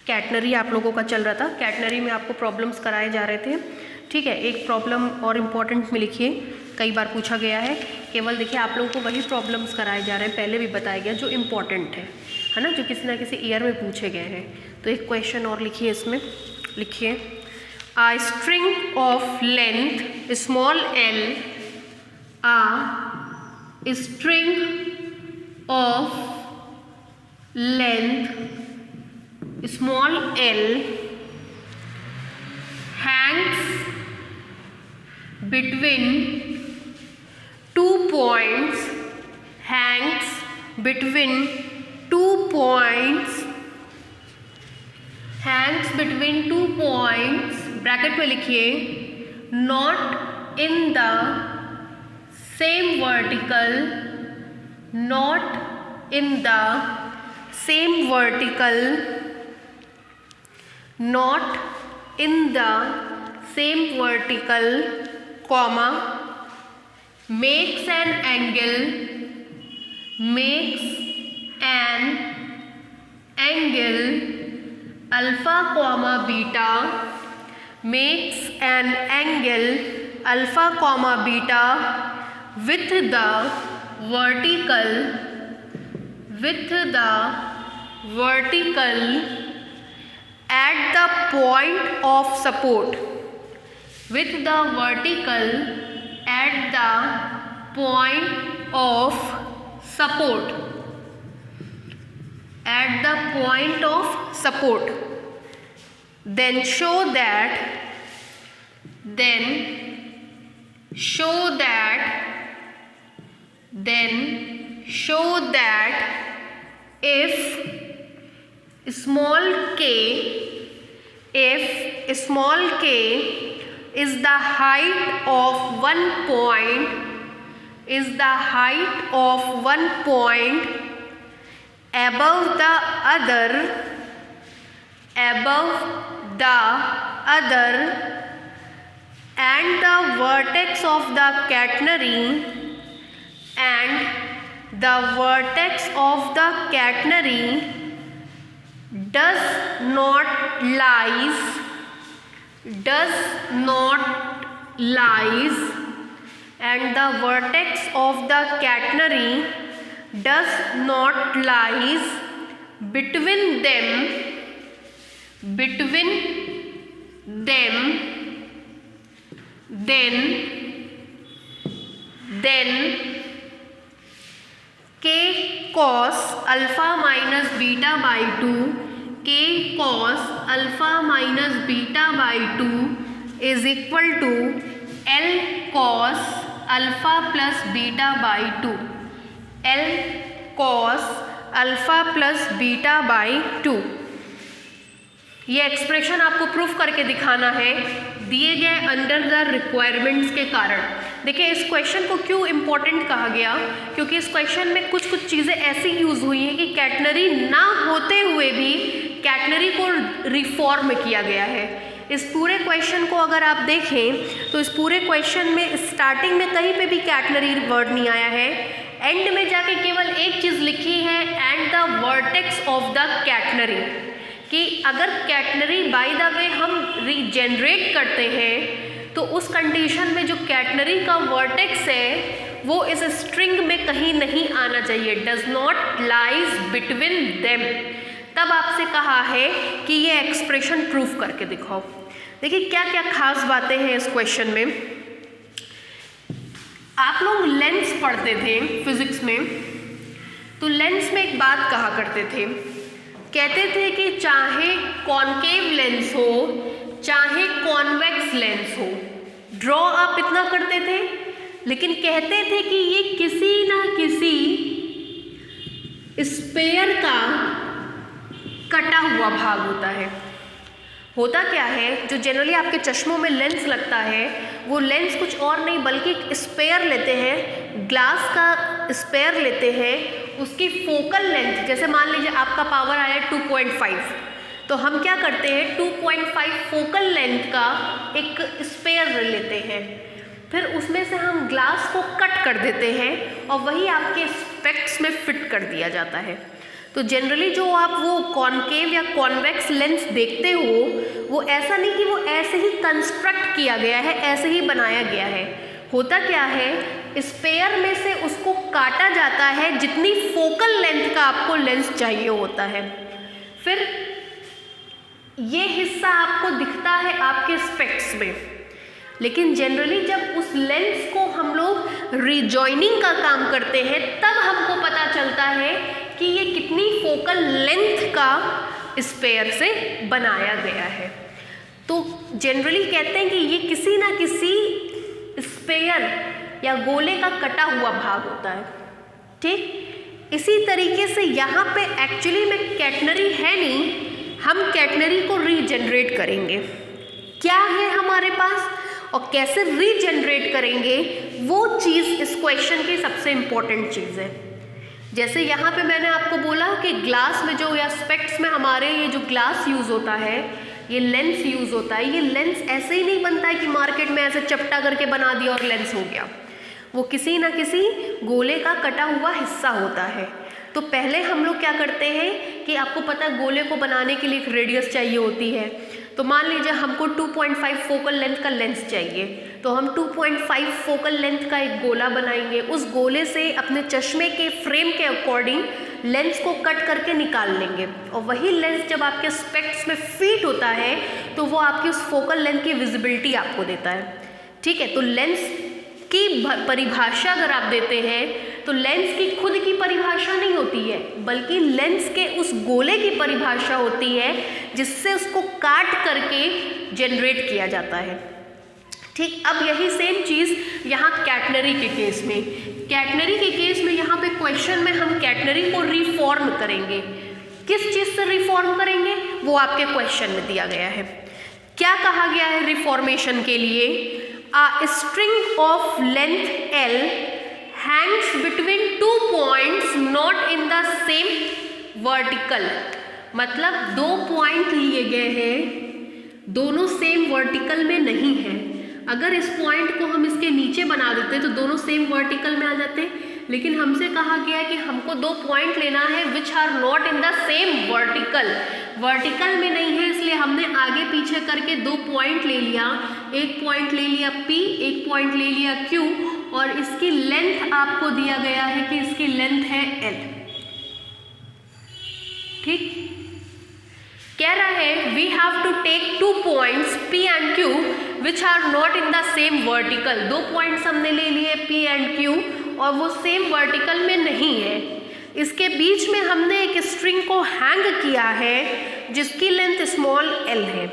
Catenary आप लोगों का चल रहा था, कैटनरी में आपको प्रॉब्लम्स कराए जा रहे थे, ठीक है। एक प्रॉब्लम और इम्पॉर्टेंट में लिखिए, कई बार पूछा गया है, केवल देखिए आप लोगों को वही प्रॉब्लम्स कराए जा रहे हैं, पहले भी बताया गया जो इम्पॉर्टेंट है ना, जो किसी ना किसी ईयर में पूछे गए हैं। तो एक क्वेश्चन और लिखिए, इसमें लिखिए a string of length small l, a string of length small l hangs between 2 points, hangs between 2 points, hangs between 2 points, bracket में लिखिए, not in the same vertical, not in the same vertical, not in the same vertical, comma, makes an angle, makes an angle alpha comma beta, makes an angle alpha comma beta with the vertical at the point of support, with the vertical at the point of support, at the point of support, then show that if small k is the height of one point, above the other and the vertex of the catenary does not lies and the vertex of the catenary does not lies between them, then k cos alpha minus beta by 2, k cos alpha minus beta by 2 is equal to L cos alpha plus beta by 2, L cos alpha plus beta by 2। ये expression आपको proof करके दिखाना है दिए गए under the requirements के कारण। देखिए इस क्वेश्चन को क्यों इम्पोर्टेंट कहा गया, क्योंकि इस क्वेश्चन में कुछ चीज़ें ऐसी यूज़ हुई हैं कि कैटनरी ना होते हुए भी कैटनरी को रिफॉर्म किया गया है। इस पूरे क्वेश्चन को अगर आप देखें तो इस पूरे क्वेश्चन में स्टार्टिंग में कहीं पे भी कैटनरी वर्ड नहीं आया है, एंड में जाके केवल एक चीज़ लिखी है, and the vertex of the catenary, कि अगर कैटनरी बाय द वे हम रीजेनरेट करते हैं तो उस कंडीशन में जो कैटनरी का वर्टेक्स है वो इस स्ट्रिंग में कहीं नहीं आना चाहिए, does not lies between them. तब आपसे कहा है कि ये एक्सप्रेशन प्रूफ करके दिखाओ। देखिए क्या क्या खास बातें हैं इस क्वेश्चन में। आप लोग लेंस पढ़ते थे फिजिक्स में, तो लेंस में एक बात कहा करते थे, कहते थे कि चाहे कॉनकेव लेंस हो चाहे कॉन्वेक्स लेंस हो, ड्रॉ आप इतना करते थे, लेकिन कहते थे कि ये किसी ना किसी स्फीयर का कटा हुआ भाग होता है। होता क्या है, जो जनरली आपके चश्मों में लेंस लगता है वो लेंस कुछ और नहीं बल्कि स्पेयर लेते हैं, ग्लास का स्पेयर लेते हैं, उसकी फोकल लेंथ, जैसे मान लीजिए आपका पावर आया 2.5, तो हम क्या करते हैं 2.5 फोकल लेंथ का एक स्पेयर लेते हैं, फिर उसमें से हम ग्लास को कट कर देते हैं और वही आपके स्पेक्ट्स में फिट कर दिया जाता है। तो जनरली जो आप वो कॉनकेव या कॉन्वेक्स लेंस देखते हो वो ऐसा नहीं कि वो ऐसे ही कंस्ट्रक्ट किया गया है, ऐसे ही बनाया गया है। होता क्या है, स्पेयर में से उसको काटा जाता है जितनी फोकल लेंथ का आपको लेंस चाहिए होता है। फिर ये हिस्सा आपको दिखता है आपके स्पेक्स में, लेकिन जनरली जब उस लेंस को हम लोग रिजॉइनिंग का काम करते हैं तब हमको पता चलता है कि ये कितनी फोकल लेंथ का स्पेयर से बनाया गया है। तो जनरली कहते हैं कि ये किसी ना किसी स्पेयर या गोले का कटा हुआ भाग होता है, ठीक। इसी तरीके से यहाँ पे एक्चुअली में कैटनरी है नहीं, हम कैटनरी को रीजनरेट करेंगे। क्या है हमारे पास और कैसे रीजनरेट करेंगे, वो चीज़ इस क्वेश्चन की सबसे इम्पोर्टेंट चीज़ है। जैसे यहाँ पे मैंने आपको बोला कि ग्लास में जो या स्पेक्ट्स में हमारे ये जो ग्लास यूज़ होता है, ये लेंस यूज़ होता है, ये लेंस ऐसे ही नहीं बनता है कि मार्केट में ऐसे चपटा करके बना दिया और लेंस हो गया। वो किसी ना किसी गोले का कटा हुआ हिस्सा होता है। तो पहले हम लोग क्या करते हैं कि आपको पता है गोले को बनाने के लिए एक रेडियस चाहिए होती है। तो मान लीजिए हमको 2.5 फोकल लेंथ का लेंस चाहिए, तो हम 2.5 फोकल लेंथ का एक गोला बनाएंगे। उस गोले से अपने चश्मे के फ्रेम के अकॉर्डिंग लेंस को कट करके निकाल लेंगे, और वही लेंस जब आपके स्पेक्ट्स में फिट होता है तो वो आपकी उस फोकल लेंथ की विजिबिलिटी आपको देता है, ठीक है। तो लेंस की परिभाषा अगर आप देते हैं तो लेंस की खुद की परिभाषा नहीं होती है, बल्कि लेंस के उस गोले की परिभाषा होती है जिससे उसको काट करके जनरेट किया जाता है, ठीक। अब यही सेम चीज़ यहाँ कैटनरी के केस में, कैटनरी के केस में यहाँ पे क्वेश्चन में हम कैटनरी को रिफॉर्म करेंगे। किस चीज़ से रिफॉर्म करेंगे वो आपके क्वेश्चन में दिया गया है। क्या कहा गया है रिफॉर्मेशन के लिए, A string of length L hangs between two points not in the same vertical। मतलब दो पॉइंट लिए गए हैं, दोनों सेम वर्टिकल में नहीं है। अगर इस पॉइंट को हम इसके नीचे बना देते तो दोनों सेम वर्टिकल में आ जाते, लेकिन हमसे कहा गया है कि हमको दो पॉइंट लेना है which are not in the same vertical, vertical में नहीं है, इसलिए हमने आगे पीछे करके दो पॉइंट ले लिया। एक पॉइंट ले लिया P, एक पॉइंट ले लिया Q, और इसकी लेंथ आपको दिया गया है कि इसकी लेंथ है L, ठीक। कह रहा है we have to take two points P and Q which are not in the same vertical. दो पॉइंट्स हमने ले लिए P एंड Q और वो सेम वर्टिकल में नहीं है। इसके बीच में हमने एक स्ट्रिंग को हैंग किया है जिसकी लेंथ स्मॉल l है।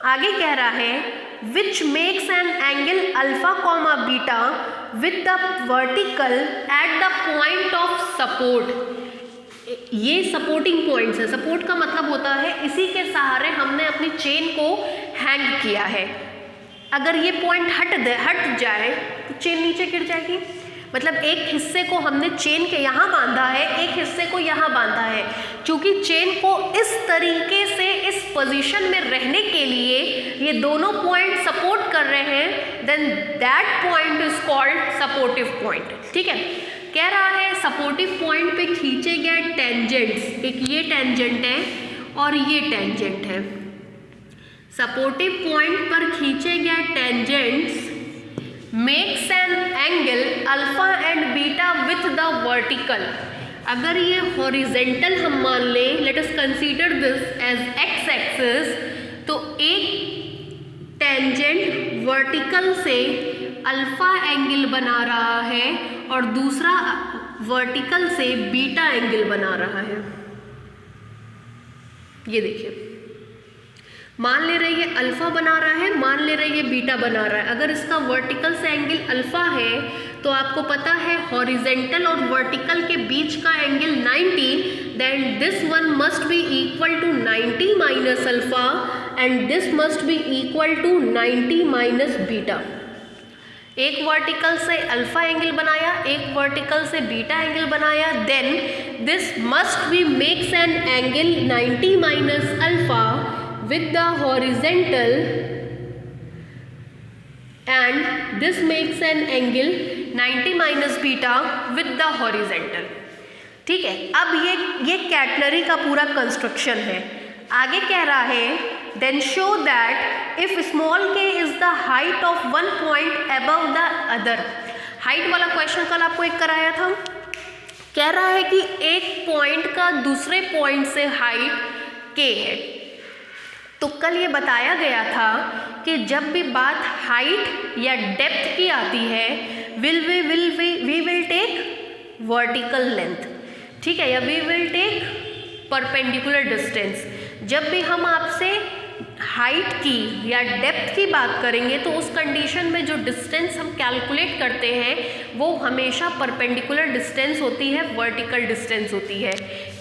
आगे कह रहा है which makes an angle alpha comma beta with the vertical at the point of support. ये सपोर्टिंग पॉइंट्स है, सपोर्ट का मतलब होता है इसी के सहारे हमने अपनी चेन को हैंग किया है। अगर ये पॉइंट हट जाए तो चेन नीचे गिर जाएगी। मतलब एक हिस्से को हमने चेन के यहाँ बांधा है, एक हिस्से को यहाँ बांधा है। क्योंकि चेन को इस तरीके से इस पोजीशन में रहने के लिए ये दोनों पॉइंट सपोर्ट कर रहे हैं, then that point is called supportive point, ठीक है। कह रहा है सपोर्टिव पॉइंट पे खींचे गए टेंजेंट्स, एक ये टेंजेंट है और ये टेंजेंट है। सपोर्टिव पॉइंट पर खींचे गए tangents makes an angle alpha and beta with the vertical. अगर ये हॉरिजेंटल हम मान लें, let us consider this as X axis, तो एक टेंजेंट वर्टिकल से अल्फा एंगल बना रहा है और दूसरा वर्टिकल से बीटा एंगल बना रहा है। ये देखिए, मान ले रही है अल्फा बना रहा है, मान ले रही है बीटा बना रहा है। अगर इसका वर्टिकल से एंगल अल्फा है तो आपको पता है हॉरिजेंटल और वर्टिकल के बीच का angle 90, then this one must be equal to 90 minus alpha and this must be equal to 90 minus beta. एक वर्टिकल से अल्फा एंगल बनाया, एक वर्टिकल से बीटा एंगल बनाया, then this must be makes an angle 90 minus alpha with the horizontal and this makes an angle 90 minus beta with the horizontal। ठीक है, अब ये कैटनरी का पूरा कंस्ट्रक्शन है। आगे कह रहा है then show that if small k is the height of one point above the other. Height वाला क्वेश्चन कल आपको एक कराया था। कह रहा है कि एक पॉइंट का दूसरे पॉइंट से हाइट के है। तो कल ये बताया गया था कि जब भी बात हाइट या डेप्थ की आती है we will take vertical length, ठीक है, या we will take perpendicular distance. जब भी हम आपसे हाइट की या डेप्थ की बात करेंगे तो उस कंडीशन में जो डिस्टेंस हम कैलकुलेट करते हैं वो हमेशा परपेंडिकुलर डिस्टेंस होती है, वर्टिकल डिस्टेंस होती है।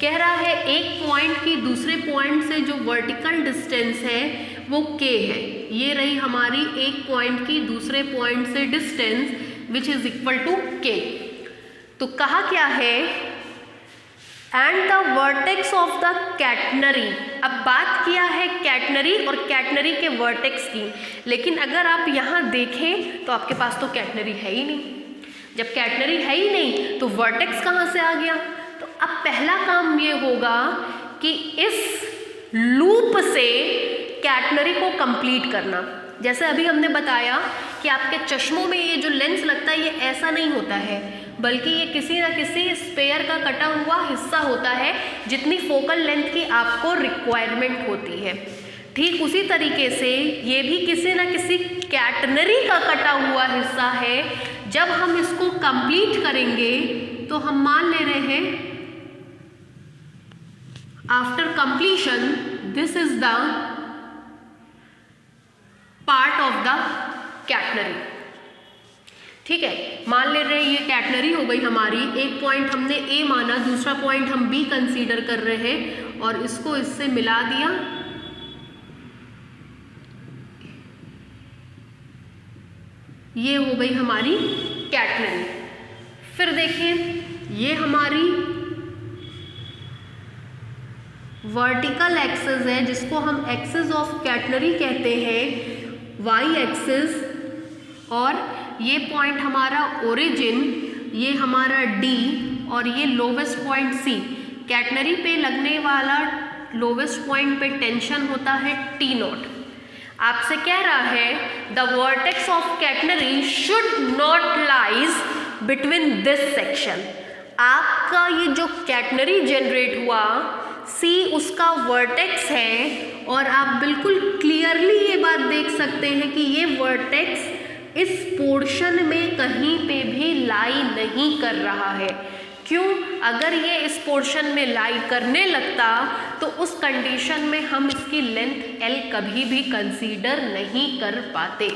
कह रहा है एक पॉइंट की दूसरे पॉइंट से जो वर्टिकल डिस्टेंस है वो के है। ये रही हमारी एक पॉइंट की दूसरे पॉइंट से distance which is equal to K. तो कहा क्या है and the vertex of the catenary. अब बात किया है कैटनरी और कैटनरी के वर्टेक्स की, लेकिन अगर आप यहाँ देखें तो आपके पास तो कैटनरी है ही नहीं। जब कैटनरी है ही नहीं तो वर्टेक्स कहाँ से आ गया? तो अब पहला काम ये होगा कि इस लूप से कैटनरी को कंप्लीट करना। जैसे अभी हमने बताया कि आपके चश्मों में ये जो लेंस लगता है ये ऐसा नहीं होता है, बल्कि ये किसी न किसी स्पेयर का कटा हुआ हिस्सा होता है जितनी फोकल लेंथ की आपको रिक्वायरमेंट होती है। ठीक उसी तरीके से ये भी किसी न किसी कैटनरी का कटा हुआ हिस्सा है। जब हम इसको कंप्लीट करेंगे तो हम मान ले रहे हैं after completion this is the part of the catenary. ठीक है, मान ले रहे हैं ये कैटनरी हो गई हमारी। एक पॉइंट हमने ए माना, दूसरा पॉइंट हम बी कंसीडर कर रहे हैं और इसको इससे मिला दिया। ये हो गई हमारी कैटनरी। फिर देखिए ये हमारी वर्टिकल एक्सिस है जिसको हम एक्सिस ऑफ कैटनरी कहते हैं, वाई एक्सिस, और ये पॉइंट हमारा ओरिजिन, ये हमारा डी और ये लोवेस्ट पॉइंट सी। कैटनरी पे लगने वाला लोवेस्ट पॉइंट पे टेंशन होता है टी नॉट। आपसे कह रहा है the vertex of catenary should not lies between this section. आपका ये जो कैटनरी जनरेट हुआ सी उसका वर्टेक्स है और आप बिल्कुल क्लियरली ये बात देख सकते हैं कि ये वर्टेक्स इस पोर्शन में कहीं पे भी लाई नहीं कर रहा है। क्यों? अगर ये इस पोर्शन में लाई करने लगता तो उस कंडीशन में हम इसकी लेंथ L कभी भी कंसीडर नहीं कर पाते।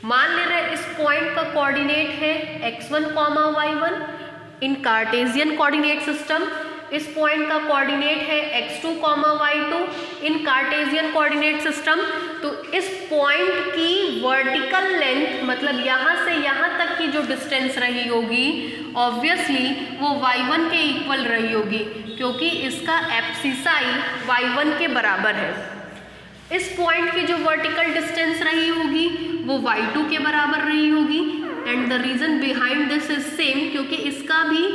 मान ले रहे इस पॉइंट का कोऑर्डिनेट है x1, y1 इन कार्टेशियन कोऑर्डिनेट सिस्टम। इस पॉइंट का कोऑर्डिनेट है x2, y2 इन कार्टेशियन कोऑर्डिनेट सिस्टम। तो इस पॉइंट की वर्टिकल लेंथ मतलब यहाँ से यहाँ तक की जो डिस्टेंस रही होगी ऑब्वियसली वो y1 के इक्वल रही होगी, क्योंकि इसका एब्सिसाई y1 के बराबर है। इस पॉइंट की जो वर्टिकल डिस्टेंस रही होगी वो y2 के बराबर रही होगी। And the reason behind this is same, क्योंकि इसका भी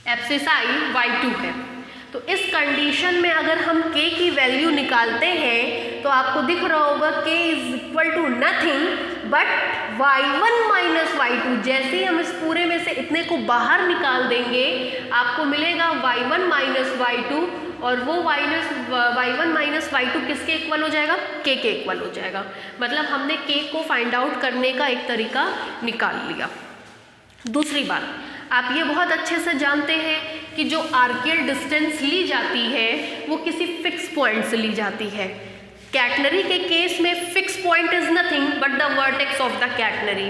एब्सिसाई y2 है। तो इस कंडीशन में अगर हम k की वैल्यू निकालते हैं तो आपको दिख रहा होगा k is equal to nothing but y1 minus y2। जैसे ही हम इस पूरे में से इतने को बाहर निकाल देंगे आपको मिलेगा y1 माइनस y2, और वो y1 माइनस y2 किसके इक्वल हो जाएगा? k के इक्वल हो जाएगा। मतलब हमने k को फाइंड आउट करने का एक तरीका निकाल लिया। दूसरी बात, आप ये बहुत अच्छे से जानते हैं कि जो आर्कियल डिस्टेंस ली जाती है वो किसी फिक्स पॉइंट से ली जाती है। कैटनरी के केस में fix point is nothing but the vertex of the catenary.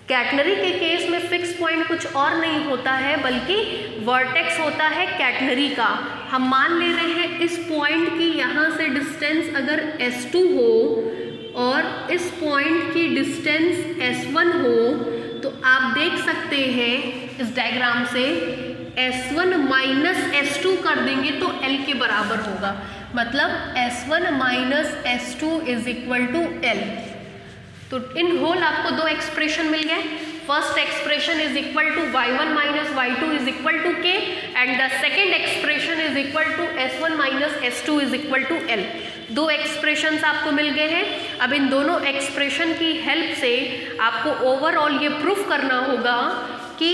Catenary के केस में फिक्स पॉइंट कुछ और नहीं होता है बल्कि वर्टेक्स होता है कैटनरी का। हम मान ले रहे हैं इस पॉइंट की यहाँ से डिस्टेंस अगर S2 हो और इस पॉइंट की डिस्टेंस S1 हो तो आप देख सकते हैं इस डायग्राम से S1 माइनस S2 कर देंगे तो L के बराबर होगा। मतलब S1 minus S2 is equal to L। तो इन होल आपको दो एक्सप्रेशन मिल गए। first expression is equal to y1 minus y2 is equal to k and the second expression is equal to s1 minus s2 is equal to l. दो expressions आपको मिल गए हैं. अब इन दोनों एक्सप्रेशन की हेल्प से आपको ओवरऑल ये प्रूफ करना होगा कि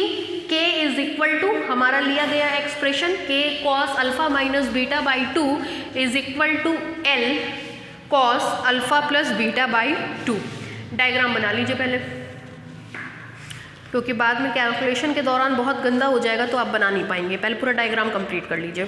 k इज इक्वल टू हमारा लिया गया expression k cos alpha minus beta by 2 is equal to l cos alpha plus beta by 2. Diagram बना लीजिए पहले, क्योंकि बाद में कैलकुलेशन के दौरान बहुत गंदा हो जाएगा तो आप बना नहीं पाएंगे. पहले पूरा डायग्राम कंप्लीट कर लीजिए.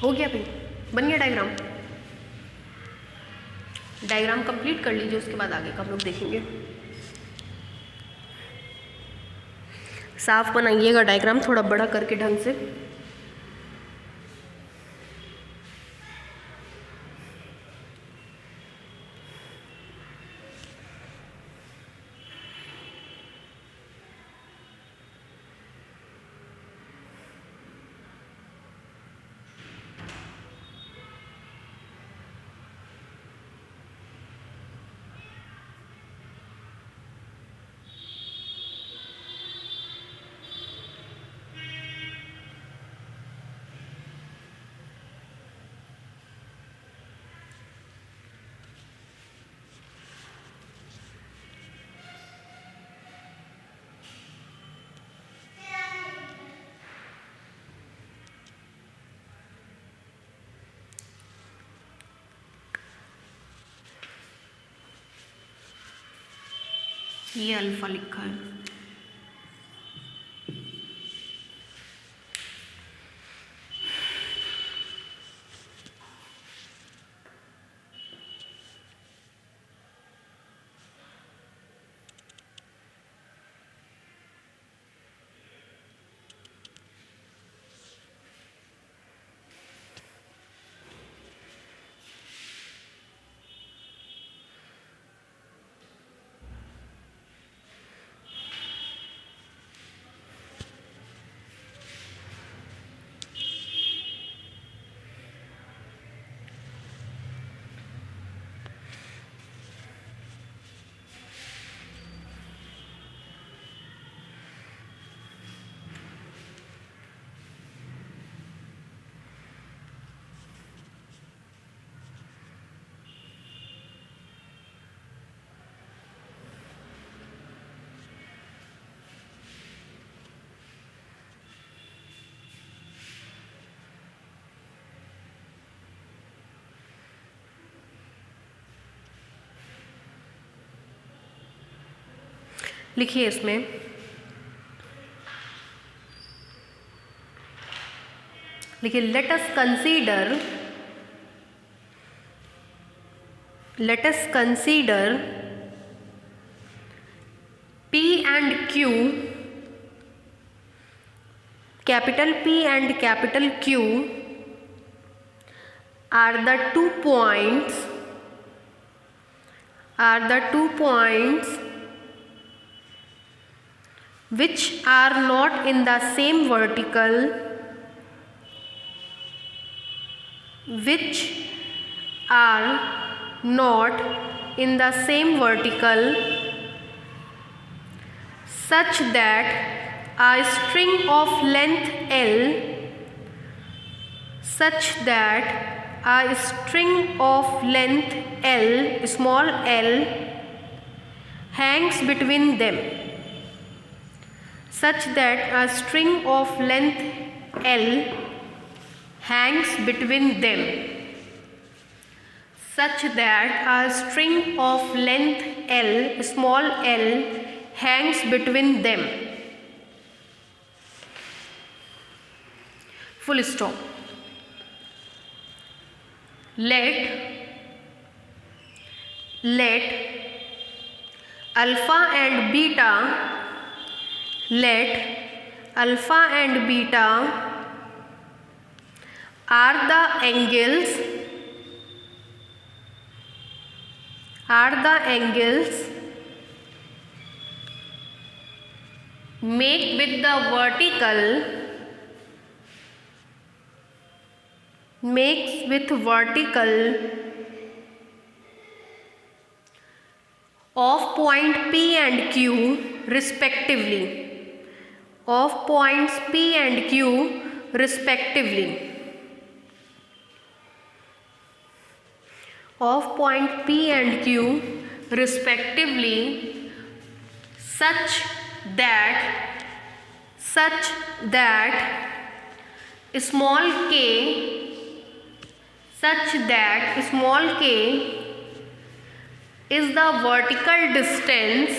हो गया भाई, बन गया डायग्राम. डायग्राम कंप्लीट कर लीजिए, उसके बाद आगे का हम लोग देखेंगे. साफ बनाइएगा डायग्राम, थोड़ा बड़ा करके ढंग से. ये अल्फा लिखा है. लिखिए इसमें लिखिए let us consider P and Q, capital P and capital Q are the 2 points which are not in the same vertical, such that a string of length L such that a string of length L, small l, hangs between them, such that a string of length L hangs between them, such that a string of length L, small l, hangs between them. Full stop. Let alpha and beta, let alpha and beta are the angles make with the vertical of point P and Q respectively, of points P and Q respectively, of point P and Q respectively, such that small k is the vertical distance,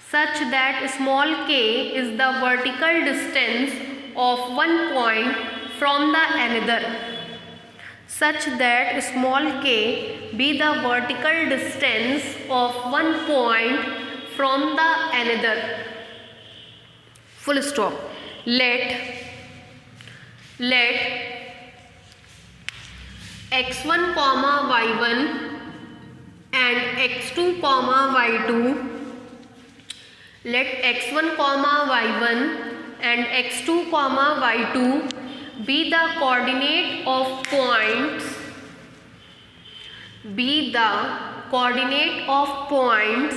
such that small k is the vertical distance of one point from the another, such that small k be the vertical distance of one point from the another. Full stop. Let x1 comma y1 and x2 comma y2, let x1 comma y1 and x2 comma y2 be the coordinate of points,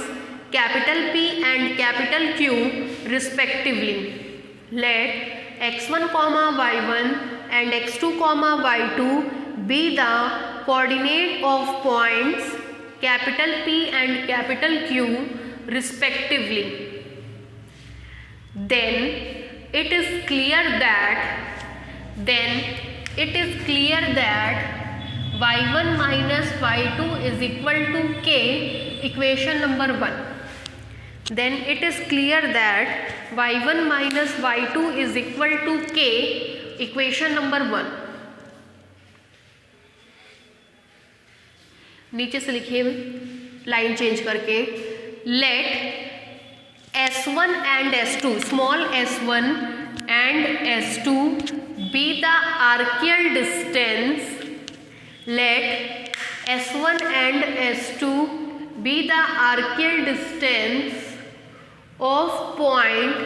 capital P and capital Q respectively. Let x1 comma y1 and x2 comma y2 be the coordinate of points capital P and capital Q respectively. Then it is clear that y1 minus y2 is equal to k, equation number 1. Then it is clear that y1 minus y2 is equal to k, equation number 1. नीचे से लिखिए line change करके, late s1 and s2, small s1 and s2 be the archial distance, let s1 and s2 be the archial distance of point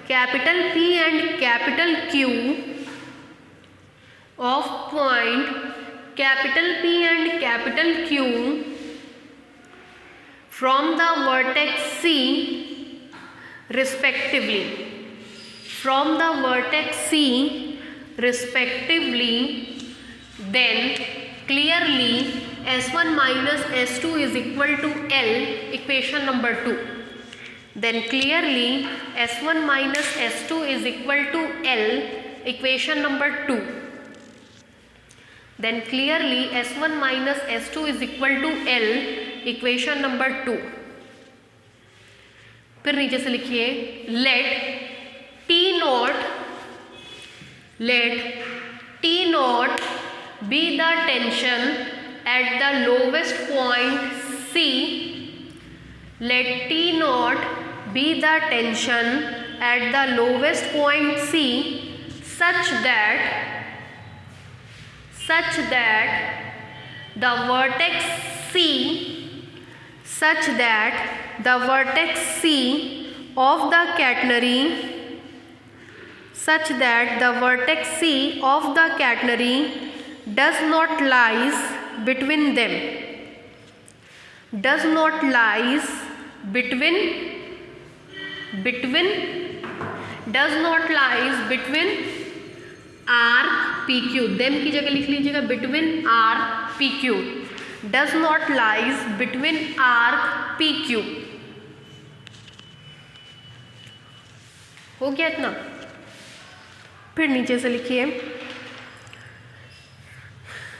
capital P and capital Q, of point capital P and capital Q from the vertex C respectively, then clearly s1 minus s2 is equal to L, equation number 2. Then clearly s1 minus s2 is equal to L, equation number 2. Then clearly s1 minus s2 is equal to L, equation number 2. फिर नीचे से लिखिए, let T naught be the tension at the lowest point C, let T naught be the tension at the lowest point C, such that the vertex C of the catenary does not lies between them, arc P Q, then की जगह लिख लीजिएगा between arc P Q, does not lies between arc P Q. हो गया इतना। फिर नीचे से लिखिए,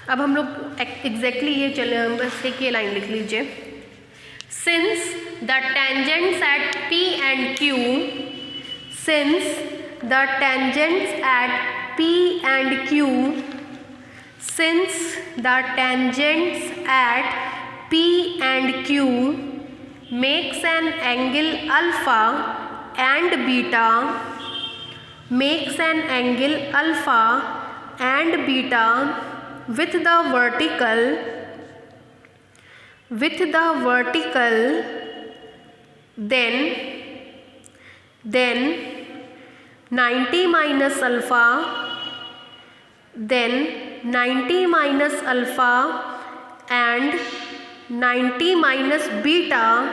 अब हम लोग एग्जैक्टली ये चले, बस एक ये लाइन लिख लीजिए, since the tangents at P and Q, since the tangents at P and Q, since the tangents at P and Q makes an angle alpha and beta, makes an angle alpha and beta with the vertical, then 90 minus alpha, then 90 minus alpha and 90 minus beta,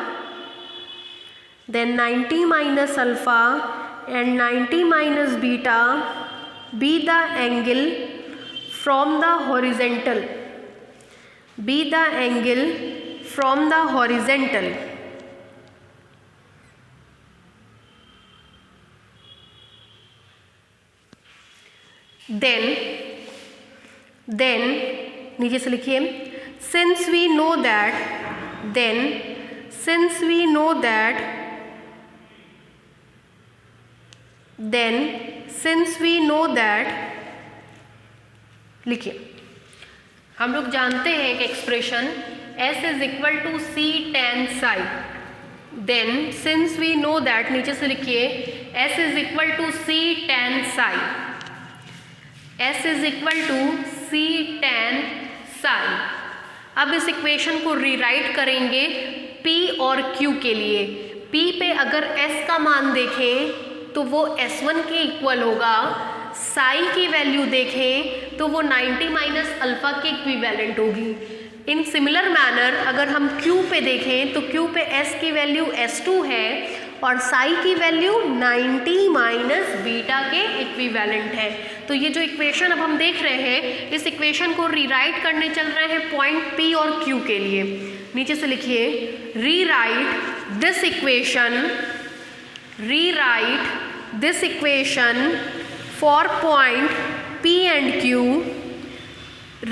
then 90 minus alpha and 90 minus beta be the angle from the horizontal, be the angle from the horizontal. Then नीचे से लिखिए, since we know that, then since we know that, then since we know that, लिखिए, हम लोग जानते हैं कि expression S is equal to C tan psi, देन since we know that नीचे से लिखिए S is equal to C tan psi, S is equal to C tan psi। अब इस इक्वेशन को रीराइट करेंगे P और Q के लिए। P पे अगर S का मान देखें तो वो S1 के इक्वल होगा, साई की वैल्यू देखें तो वो 90 माइनस अल्फ़ा के इक्विवेलेंट होगी। इन सिमिलर मैनर अगर हम Q पे देखें तो Q पे S की वैल्यू S2 है और साई की वैल्यू 90 माइनस बीटा के इक्विवेलेंट है। तो ये जो इक्वेशन अब हम देख रहे हैं, इस इक्वेशन को रीराइट करने चल रहे हैं पॉइंट P और Q के लिए। नीचे से लिखिए, rewrite this equation, rewrite this equation for point P and Q,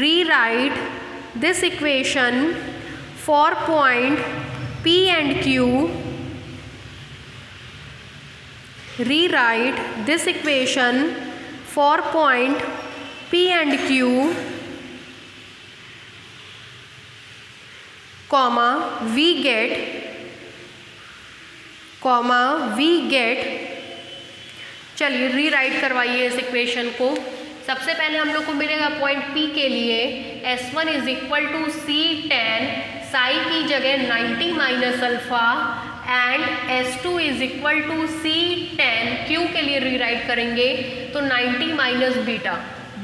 rewrite this equation for point P and Q, rewrite this equation for point P and Q, comma we get, चलिए rewrite करवाइए इस equation को। सबसे पहले हम लोग को मिलेगा पॉइंट P के लिए S1 is equal to C tan psi की जगह 90 minus alpha and S2 is equal to C tan Q के लिए रीराइट करेंगे तो 90 minus beta.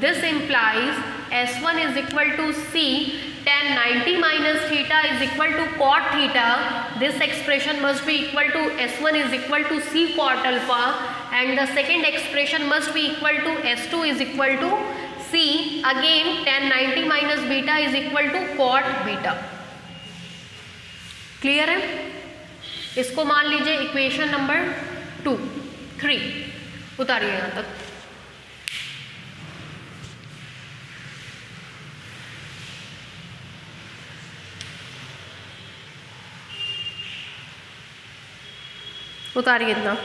This implies S1 is equal to C tan 90 minus theta is equal to cot theta. This expression must be equal to S1 is equal to C cot alpha and the second expression must be equal to S2 is equal to C, again tan 90 minus beta is equal to cot beta। Clear है? इसको मान लीजिए equation number 3 उतारिए यहाँ तक। उतारिए इतना।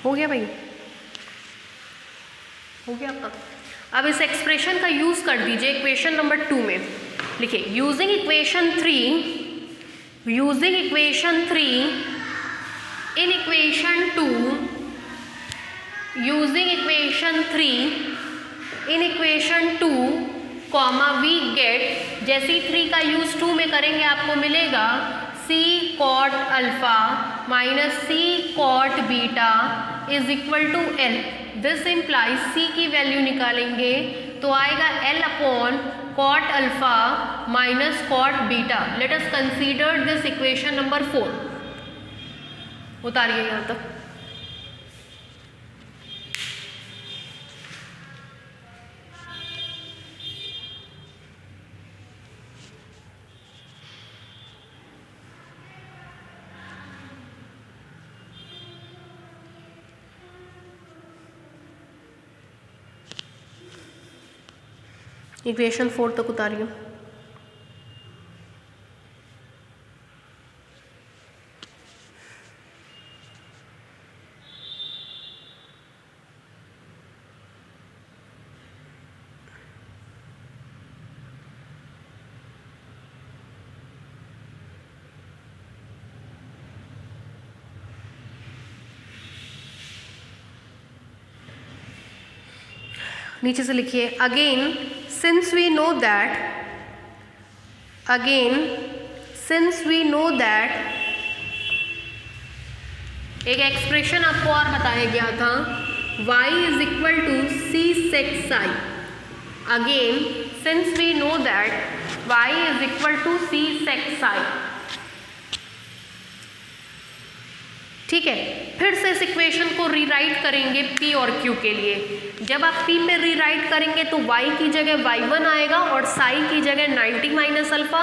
हो गया भाई, हो गया आपका। अब इस एक्सप्रेशन का यूज़ कर दीजिए इक्वेशन नंबर 2 में। लिखिए using equation 3 in equation 2 using equation 3 in equation 2 comma we get, जैसे ही 3 का यूज 2 में करेंगे आपको मिलेगा c cot alpha minus c cot beta is equal to l। This implies c की वैल्यू निकालेंगे तो आएगा l upon cot alpha minus cot beta. Let us consider this equation number 4। उतारिए यहाँ तक। इक्वेशन 4 तक उतारिए। नीचे से लिखिए again since we know that एक एक्सप्रेशन आपको और बताया गया था y is equal to c sec psi। Again since we know that y is equal to c sec psi। ठीक है, फिर से इस इक्वेशन को रीराइट करेंगे p और q के लिए। जब आप p में रीराइट करेंगे तो y की जगह y1 आएगा और psi की जगह 90 माइनस अल्फा।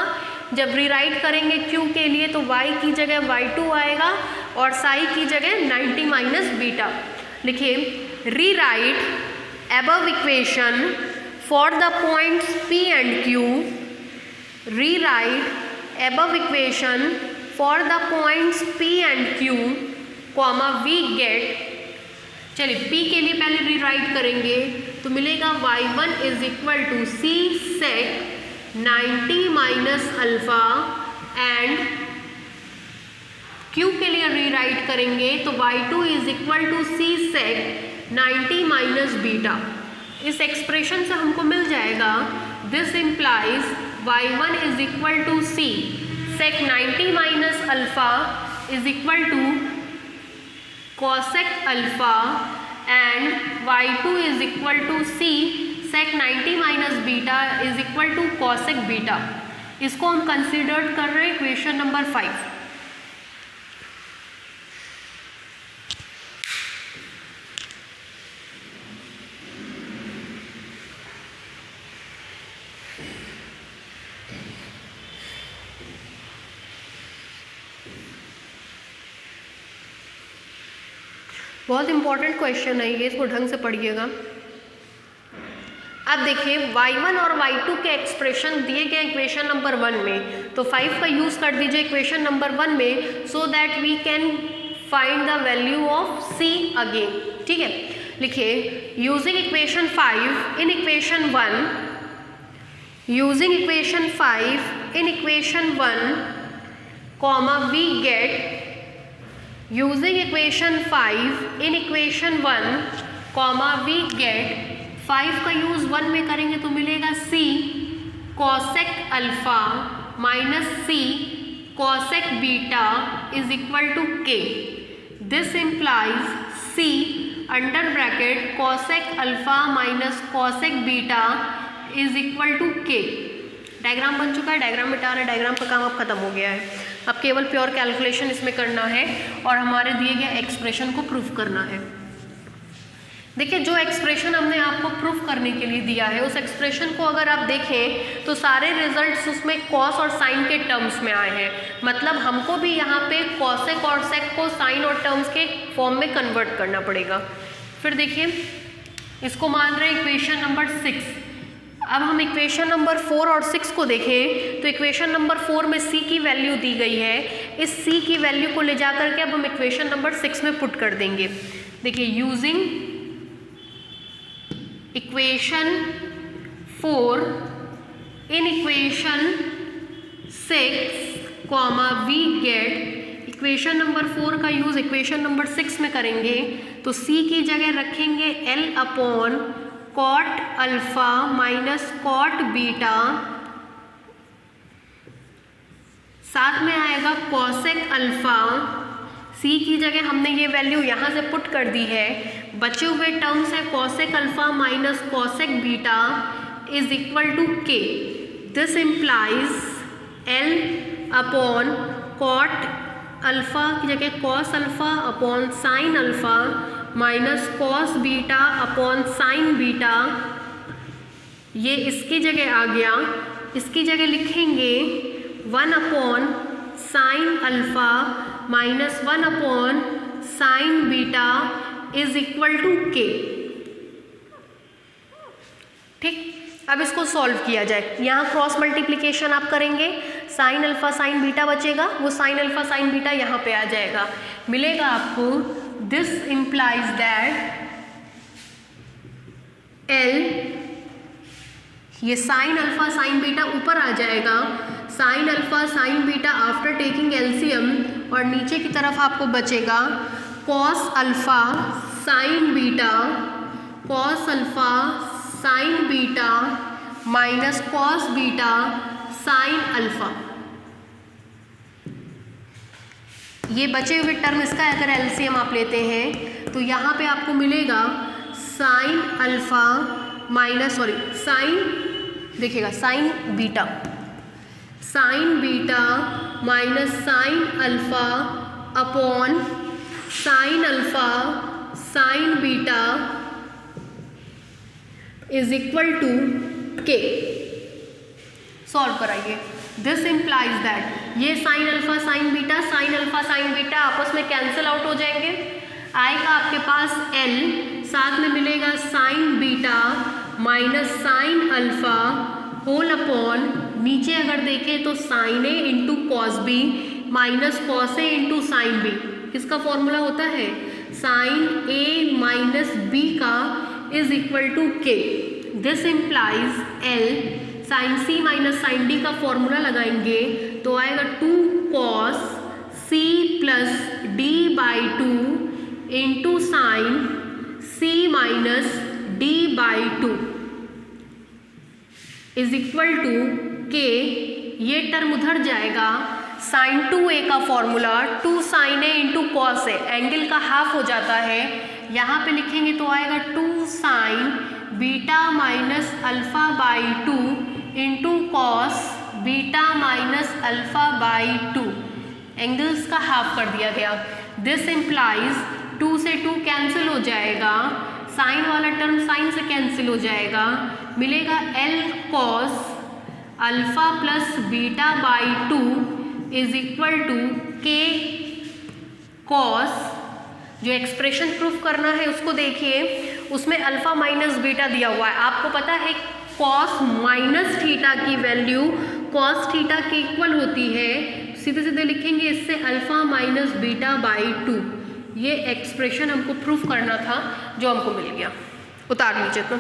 जब रीराइट करेंगे q के लिए तो y की जगह y2 आएगा और psi की जगह 90 माइनस बीटा। लिखिए rewrite above equation for the points p and q। Rewrite above equation for the points p and q comma we get. चलिए p के लिए पहले रीराइट करेंगे तो मिलेगा y1 is equal to c sec 90 minus alpha and q के लिए rewrite करेंगे तो y2 is equal to c sec 90 minus beta. इस एक्सप्रेशन से हमको मिल जाएगा this implies y1 is equal to c sec 90 minus alpha is equal to cosec alpha and y2 is equal to c sec 90 minus beta is equal to cosec beta. इसको हम consider कर रहे हैं equation number 5। बहुत important question है ये, इसको ढंग से पढ़िएगा। अब देखिए y1 और y2 के एक्सप्रेशन दिए गए इक्वेशन नंबर 1 में, तो 5 का यूज़ कर दीजिए इक्वेशन नंबर 1 में so that we can find the value of c again. ठीक है, लिखिए using equation 5 in equation 1, using equation 5 in equation 1 comma we get using equation 5 in equation 1 comma we get 5 का use 1 में करेंगे तो मिलेगा c cosec alpha minus c cosec beta is equal to k। This implies c under bracket cosec alpha minus cosec beta is equal to k। Diagram बन चुका है, diagram मिटा रहे, डायग्राम का काम अब खत्म हो गया है। अब केवल प्योर कैलकुलेशन इसमें करना है और हमारे दिए गए एक्सप्रेशन को प्रूफ करना है। देखिए जो एक्सप्रेशन हमने आपको प्रूफ करने के लिए दिया है उस एक्सप्रेशन को अगर आप देखें तो सारे रिजल्ट्स उसमें कॉस और साइन के टर्म्स में आए हैं। मतलब हमको भी यहाँ पे कॉसेक और सेक को साइन और टर्म्स के फॉर्म में कन्वर्ट करना पड़ेगा। फिर देखिए इसको मान रहे हैं इक्वेशन नंबर 6। अब हम इक्वेशन नंबर 4 और 6 को देखें तो इक्वेशन नंबर 4 में c की वैल्यू दी गई है। इस c की वैल्यू को ले जाकर के अब हम इक्वेशन नंबर 6 में पुट कर देंगे। देखिए using equation 4 in equation 6 comma we get equation number 4 का यूज़ इक्वेशन नंबर 6 में करेंगे तो c की जगह रखेंगे L upon cot alpha minus cot beta, साथ में आएगा कॉसेक अल्फ़ा। c की जगह हमने ये वैल्यू यहाँ से पुट कर दी है, बचे हुए टर्म्स है cosec alpha minus cosec beta is equal to k। This implies L upon cot alpha की जगह cos alpha upon sine alpha minus cos beta upon sine beta, ये इसकी जगह आ गया। इसकी जगह लिखेंगे 1 upon sine alpha minus 1 upon sine beta is equal to k। ठीक, अब इसको सॉल्व किया जाए। यहाँ क्रॉस मल्टीप्लिकेशन आप करेंगे, साइन अल्फ़ा साइन बीटा बचेगा, वो साइन अल्फ़ा साइन बीटा यहाँ पे आ जाएगा, मिलेगा आपको दिस इम्प्लाइज दैट L, ये साइन अल्फ़ा साइन बीटा ऊपर आ जाएगा, sign alpha sine beta after taking LCM, और नीचे की तरफ आपको बचेगा cos alpha sine beta, cos alpha sine beta minus cos beta sine alpha. ये बचे हुए टर्म इसका अगर एलसीएम आप लेते हैं तो यहाँ पे आपको मिलेगा साइन अल्फ़ा माइनस साइन, देखिएगा sine beta minus sine alpha upon sine alpha sine beta is equal to k। Solve कराइए। दिस इम्प्लाइज दैट ये साइन अल्फ़ा साइन बीटा आपस में कैंसिल आउट हो जाएंगे, आएगा आपके पास L, साथ में मिलेगा sine beta minus sine alpha whole upon, नीचे अगर देखें तो sine A into cos B minus cos A into sine B. किसका फॉर्मूला होता है? साइन ए माइनस बी का is equal to k। This implies L, sine C minus sine D का formula लगाएंगे तो आएगा 2 cos c plus D by 2 into sine c minus D by 2 is equal to k। ये term उधर जाएगा, sign 2a का formula 2 sign A into cos A, angle का half हो जाता है, यहाँ पे लिखेंगे तो आएगा 2 sign beta minus alpha by 2 into cos beta minus alpha by 2, angles का हाफ कर दिया गया। दिस इम्प्लाइज 2 से 2 कैंसिल हो जाएगा, साइन वाला टर्म साइन से कैंसिल हो जाएगा, मिलेगा L cos alpha plus beta by 2 is equal to k cos. जो एक्सप्रेशन प्रूफ करना है उसको देखिए, उसमें अल्फ़ा माइनस बीटा दिया हुआ है, आपको पता है कॉस माइनस थीटा की वैल्यू कॉस थीटा के इक्वल होती है, सीधे सीधे लिखेंगे इससे अल्फ़ा माइनस बीटा बाई 2। ये एक्सप्रेशन हमको प्रूफ करना था जो हमको मिल गया। उतार लीजिए तो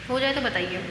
हो जाए तो बताइए।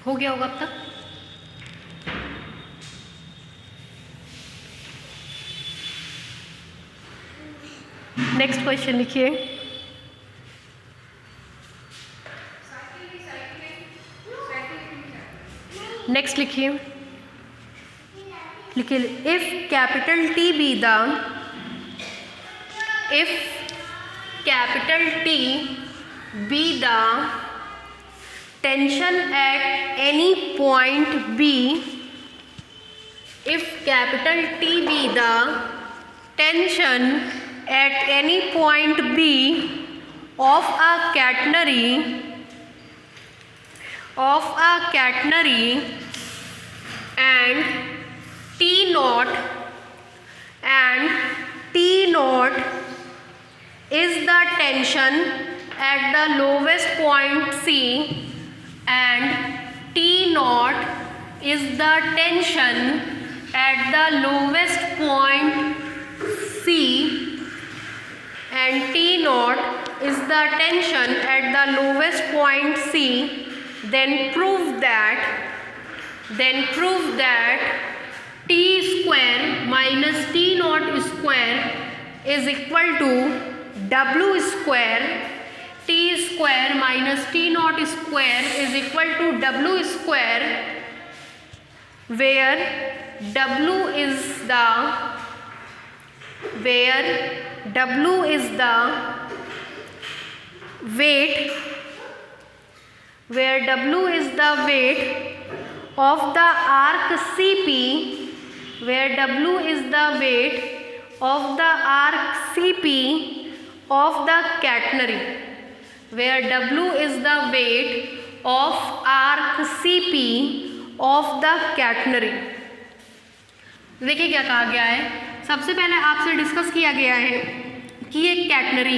हो गया होगा अब तक। नेक्स्ट क्वेश्चन लिखिए। नेक्स्ट लिखिए। लिखिए, if capital T be the tension at any point B, if capital T be the tension at any point B of a catenary and T naught is the tension at the lowest point C, and T naught is the tension at the lowest point C, and T naught is the tension at the lowest point C, then prove that T square minus T naught square is equal to W square. T square minus T naught square is equal to W square, where W is the weight of the arc CP, of the catenary, where W is the weight of arc CP of the catenary. देखिए क्या कहा गया है। सबसे पहले आपसे discuss किया गया है कि ये कैटनरी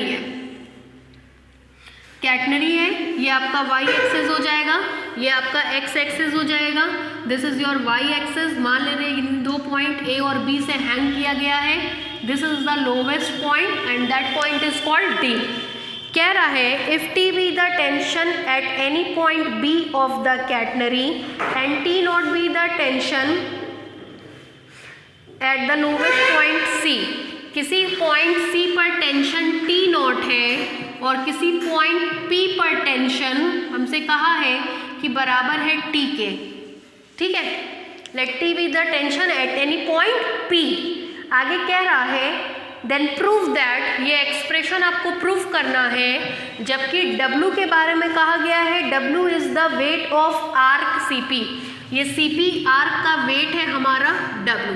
है, ये आपका y एक्सेस हो जाएगा, ये आपका x एक्सेस हो जाएगा। This is your y axis. मान ले रहे इन दो पॉइंट A और B से हैंग किया गया है। This is the lowest point and that point is called D। कह रहा है if T be the tension at any point B of the catenary and T naught be the tension at the lowest point C, किसी point C पर tension T naught है और किसी point P पर tension हमसे कहा है कि बराबर है T के। ठीक है, let T be the tension at any point P। आगे कह रहा है देन प्रूव दैट, ये एक्सप्रेशन आपको प्रूव करना है, जबकि W के बारे में कहा गया है W is the weight of arc CP। ये CP आर्क का वेट है हमारा W।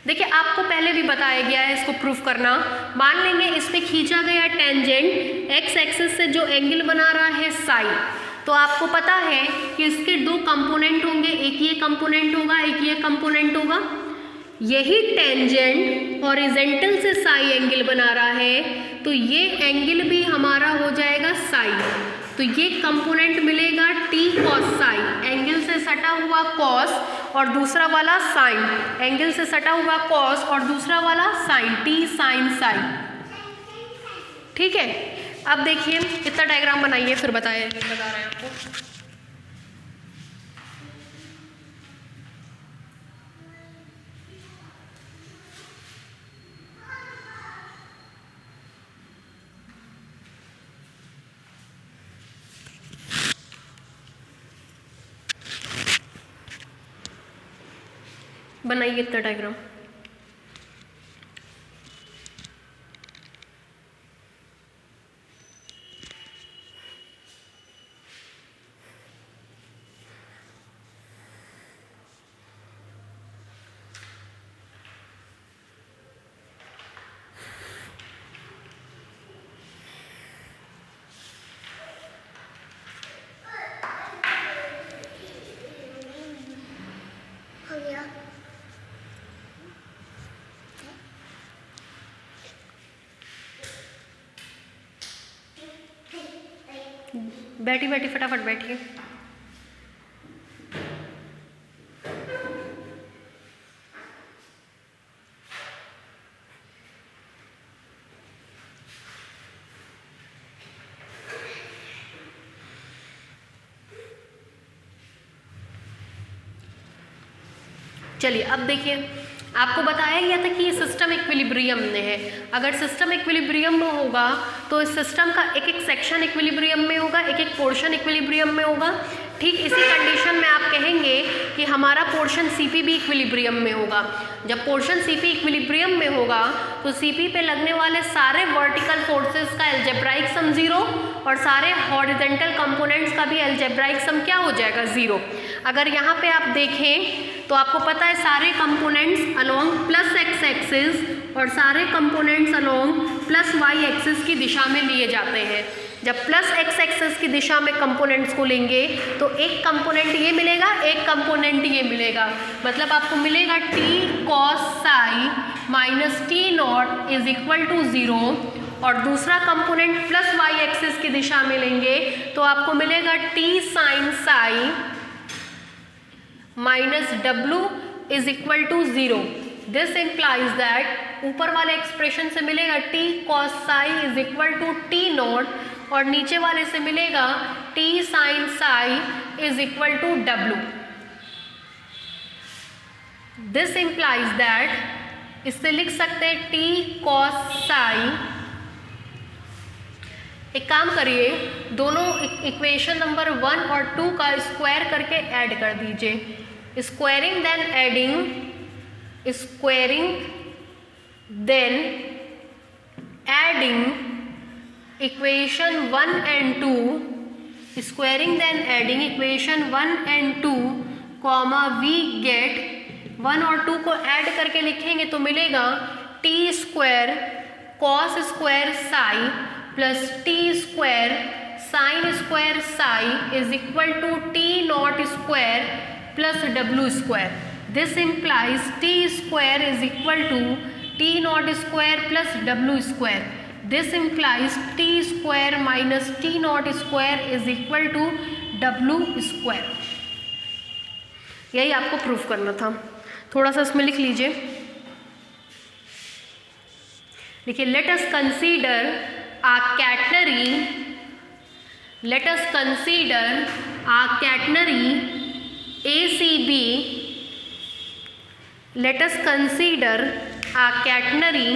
देखिए आपको पहले भी बताया गया है इसको प्रूफ करना। मान लेंगे इस पे खींचा गया टेंजेंट x एक्सिस से जो एंगल बना रहा है साई, तो आपको पता है कि इसके दो कंपोनेंट होंगे, एक ये कंपोनेंट होगा, एक ये कंपोनेंट होगा। यही टेंजेंट हॉरिजेंटल से साई एंगल बना रहा है, तो ये एंगल भी हमारा हो जाएगा साई। तो ये कंपोनेंट मिलेगा t cos साई, एंगल से सटा हुआ cos, और दूसरा वाला साइन, एंगल से सटा हुआ कॉस और दूसरा वाला साइन, टी साइन साइन। ठीक है, अब देखिए इतना डायग्राम बनाइए फिर बता रहे हैं आपको। बनाइए इतना डायग्राम। बैठी बैठी फटाफट बैठिए। चलिए अब देखिए, आपको बताया गया था कि ये सिस्टम इक्विलिब्रियम में है। अगर सिस्टम इक्विलिब्रियम में होगा तो इस सिस्टम का एक एक सेक्शन इक्विलिब्रियम में होगा, एक एक पोर्शन इक्विलिब्रियम में होगा। ठीक इसी कंडीशन में आप कहेंगे कि हमारा पोर्शन सीपी भी इक्विलिब्रियम में होगा। जब पोर्शन सीपी इक्विलिब्रियम में होगा तो सीपी पे लगने वाले सारे वर्टिकल फोर्सेस का अलजेब्राइक सम 0 और सारे हॉरिजॉन्टल कंपोनेंट्स का भी अलजेब्राइक सम क्या हो जाएगा, 0। अगर यहाँ पे आप देखें तो आपको पता है सारे components along plus X axis और सारे components along plus Y axis की दिशा में लिए जाते हैं। जब प्लस एक्स एक्सिस की दिशा में कंपोनेंट्स को लेंगे तो एक कंपोनेंट ये मिलेगा, एक कंपोनेंट ये मिलेगा। मतलब आपको मिलेगा T cos psi minus T naught is equal to 0 और दूसरा कंपोनेंट प्लस वाई एक्सिस की दिशा में लेंगे तो आपको मिलेगा T sine psi minus W is equal to 0। This implies that ऊपर वाले एक्सप्रेशन से मिलेगा T cos psi is equal to T naught और नीचे वाले से मिलेगा T sine psi is equal to W. This implies that इससे लिख सकते हैं टी कॉस साई। एक काम करिए, दोनों इक्वेशन नंबर 1 और 2 का स्क्वायर करके ऐड कर दीजिए। Squaring then adding, squaring then adding equation 1 and 2, squaring then adding equation 1 and 2 comma we get 1 और 2 को ऐड करके लिखेंगे तो मिलेगा T square cos square psi plus T square sine square psi is equal to T naught square plus W square. This implies T square is equal to T naught square plus W square. This implies T square minus T naught square is equal to W square. यही आपको proof करना था। थोड़ा सा इसमें लिख लीजिए। देखिए, late us consider a catenary, let us consider a catenary ACB, let us consider a catenary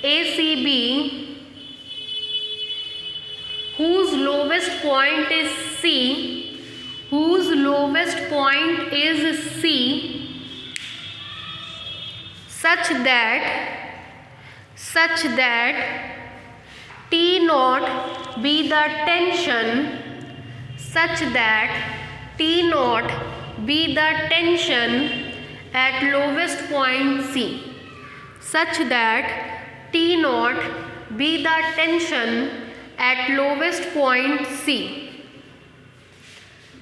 ACB whose lowest point is C, whose lowest point is C, such that T naught be the tension, such that T naught be the tension at lowest point C, such that T naught be the tension at lowest point C,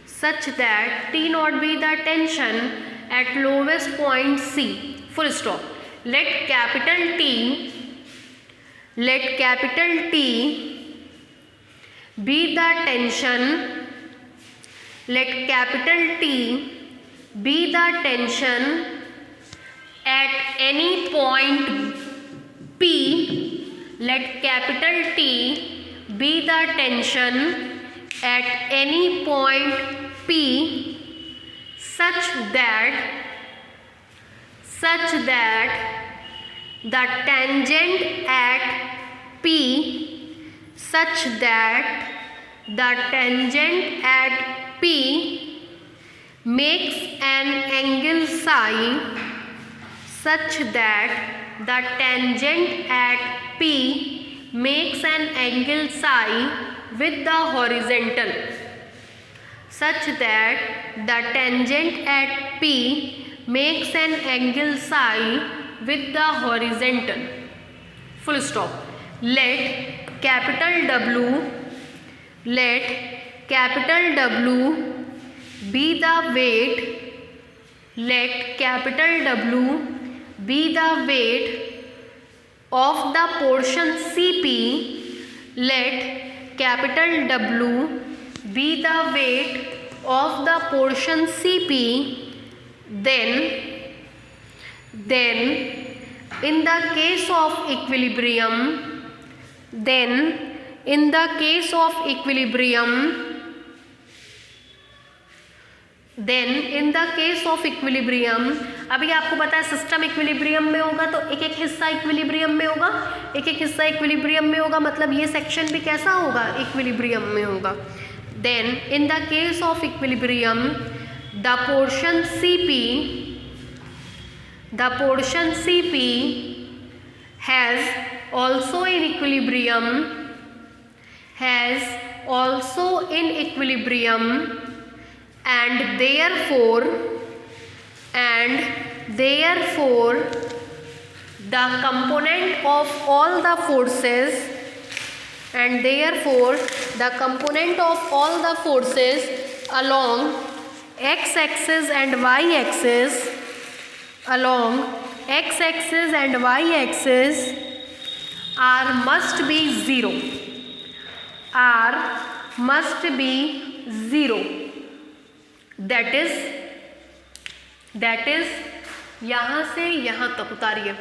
such that T naught be the tension at lowest point C, full stop. Let capital T be the tension, let capital T be the tension at any point P. Let capital T be the tension at any point P such that the tangent at P makes an angle psi with the horizontal, full stop. Let capital W be the weight of the portion CP. Let capital W be the weight of the portion CP. Then in the case of equilibrium, अभी आपको पता है system equilibrium में होगा तो एक एक हिस्सा इक्विलिब्रियम में होगा, मतलब ये सेक्शन भी कैसा होगा, इक्विलिब्रियम में होगा. Then in the case of equilibrium the portion CP has also in equilibrium and therefore the component of all the forces along x-axis and y-axis must be zero. That is यहाँ से यहाँ तक उतारिए.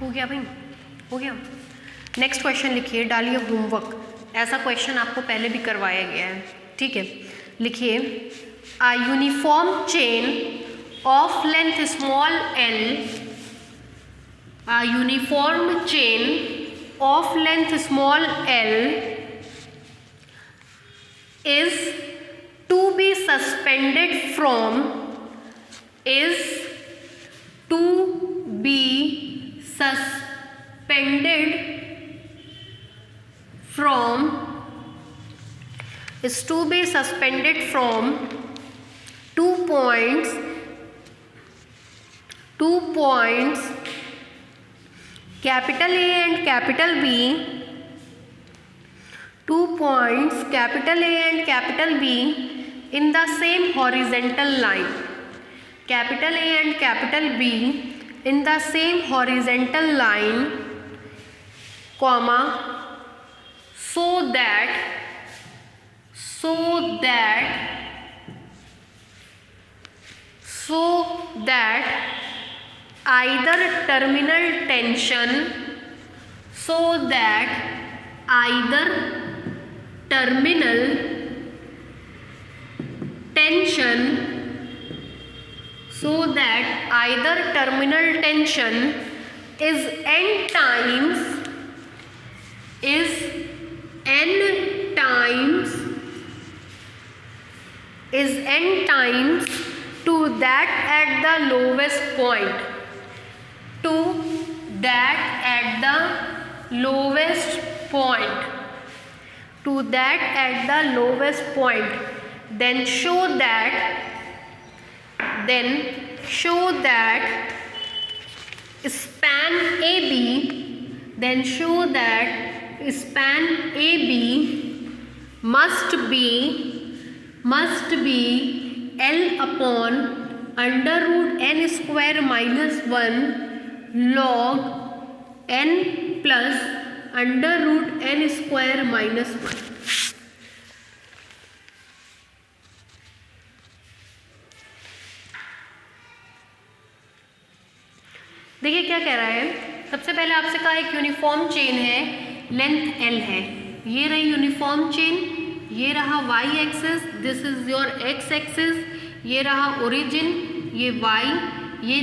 हो गया भाई, हो गया. नेक्स्ट क्वेश्चन लिखिए, डालिए होमवर्क. ऐसा क्वेश्चन आपको पहले भी करवाया गया है, ठीक है. लिखिए a uniform chain of length small l is to be suspended from 2 points capital A and capital B, 2 points capital A and capital B in the same horizontal line, capital A and capital B in the same horizontal line, comma so that either terminal tension is n times to that at the lowest point, then show that span AB must be L upon under root n square minus 1 log n plus under root n square minus 1. देखिए क्या कह रहा है। सबसे पहले आपसे कहा एक यूनिफॉर्म चेन है, लेंथ L है, ये रही यूनिफॉर्म चेन, ये रहा y axis, this is your x axis, ये रहा ओरिजिन, ये y, ये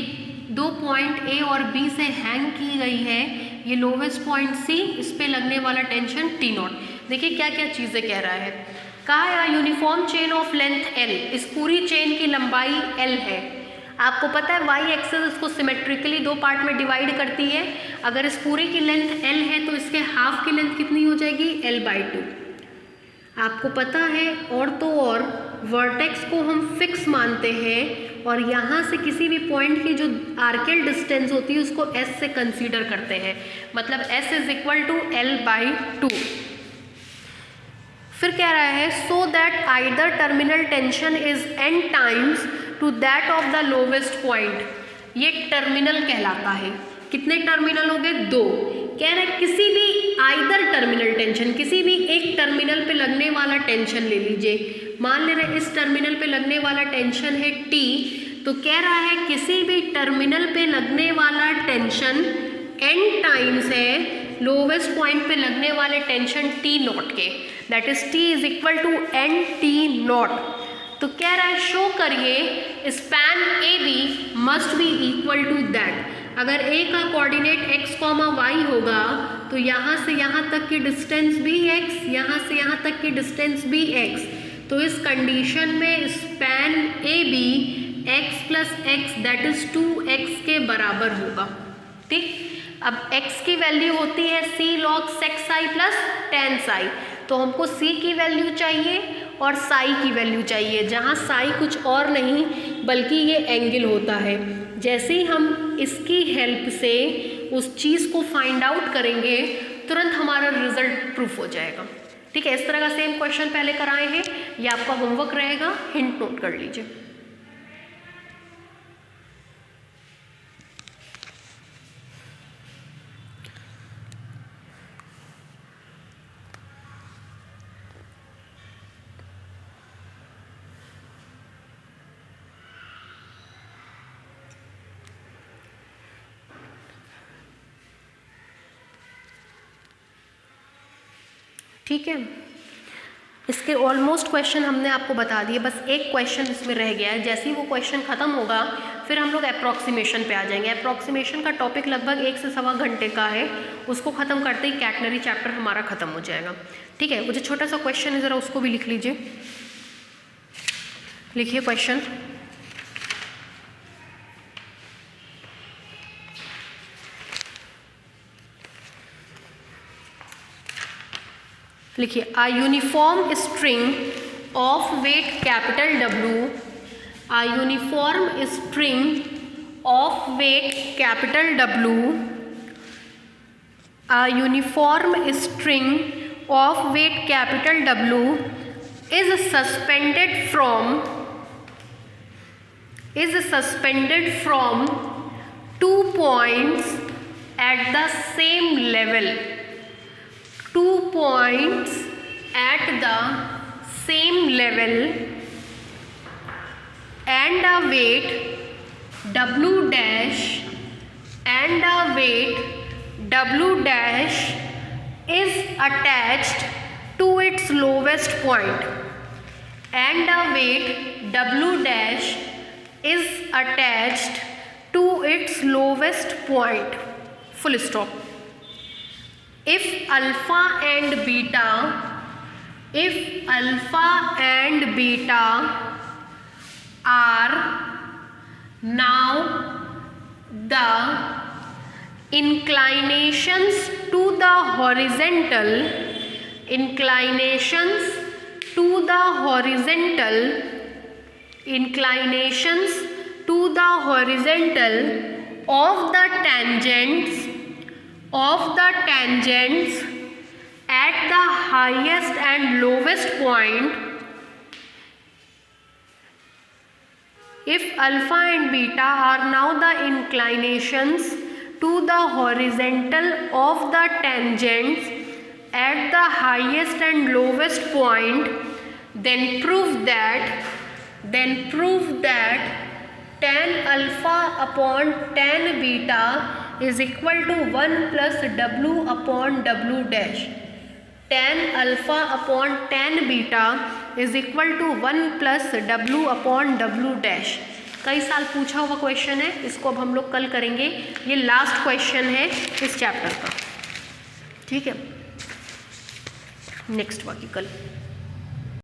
दो पॉइंट A और B से हैंग की गई है, ये लोवेस्ट पॉइंट C, इस पे लगने वाला टेंशन T0। देखिए क्या क्या चीज़ें कह रहा है। कहा है uniform chain of length L, इस पूरी चेन की लंबाई L है। आपको पता है y एक्सिस इसको सिमेट्रिकली दो पार्ट में डिवाइड करती है। अगर इस पूरी की लेंथ L है तो इसके हाफ की लेंथ कितनी हो जाएगी, L/2। आपको पता है और तो और वर्टेक्स को हम फिक्स मानते हैं और यहाँ से किसी भी पॉइंट की जो आर्कल डिस्टेंस होती है उसको S से कंसीडर करते हैं, मतलब S is equal to L/2। फिर कह रहा है so that either terminal tension is n times to that of the lowest point. ये टर्मिनल कहलाता है। कितने टर्मिनल हो गए, दो। कह रहे हैं किसी भी आइदर टर्मिनल टेंशन, किसी भी एक टर्मिनल पे लगने वाला टेंशन ले लीजिए। मान ले रहे इस टर्मिनल पे लगने वाला टेंशन है T, तो कह रहा है किसी भी टर्मिनल पे लगने वाला टेंशन n टाइम्स है लोवेस्ट पॉइंट पे लगने वाले टेंशन T0 के, that is T is equal to NT0। तो कह रहा है शो करिए span AB must be equal to that. अगर A का कोऑर्डिनेट x, y होगा तो यहाँ से यहाँ तक की डिस्टेंस भी x, यहाँ से यहाँ तक की डिस्टेंस भी x, तो इस कंडीशन में span AB x plus x that is 2x के बराबर होगा। ठीक, अब x की वैल्यू होती है c log sec psi plus tan psi, तो हमको c की वैल्यू चाहिए और psi की वैल्यू चाहिए, जहाँ psi कुछ और नहीं बल्कि ये एंगल होता है। जैसे ही हम इसकी हेल्प से उस चीज़ को फाइंड आउट करेंगे तुरंत हमारा रिजल्ट प्रूफ हो जाएगा। ठीक है, इस तरह का सेम क्वेश्चन पहले कराए हैं, ये आपका होमवर्क रहेगा, हिंट नोट कर लीजिए। ठीक है, इसके ऑलमोस्ट क्वेश्चन हमने आपको बता दिए, बस एक क्वेश्चन इसमें रह गया है। जैसे ही वो क्वेश्चन ख़त्म होगा फिर हम लोग अप्रॉक्सीमेशन पे आ जाएंगे। अप्रॉक्सीमेशन का टॉपिक लगभग 1 से सवा घंटे का है, उसको ख़त्म करते ही कैटनरी चैप्टर हमारा ख़त्म हो जाएगा। ठीक है, वो जो छोटा सा क्वेश्चन है ज़रा उसको भी लिख लीजिए। लिखिए क्वेश्चन, लिखिए a uniform string of weight capital W, a uniform string of weight capital W, a uniform string of weight capital W is suspended from 2 points at the same level. 2 points at the same level and a weight W dash is attached to its lowest point, and a weight W dash is attached to its lowest point, full stop. If alpha and beta are now the inclinations to the horizontal of the tangents at the highest and lowest point. If alpha and beta are now the inclinations to the horizontal of the tangents at the highest and lowest point, then prove that tan alpha upon tan beta is equal to 1 plus W upon W dash. Tan alpha upon tan beta is equal to 1 plus W upon W dash. कई साल पूछा हुआ question है, इसको अब हम लोग कल करेंगे। ये लास्ट क्वेश्चन है इस चैप्टर का, ठीक है। नेक्स्ट बाकी कल।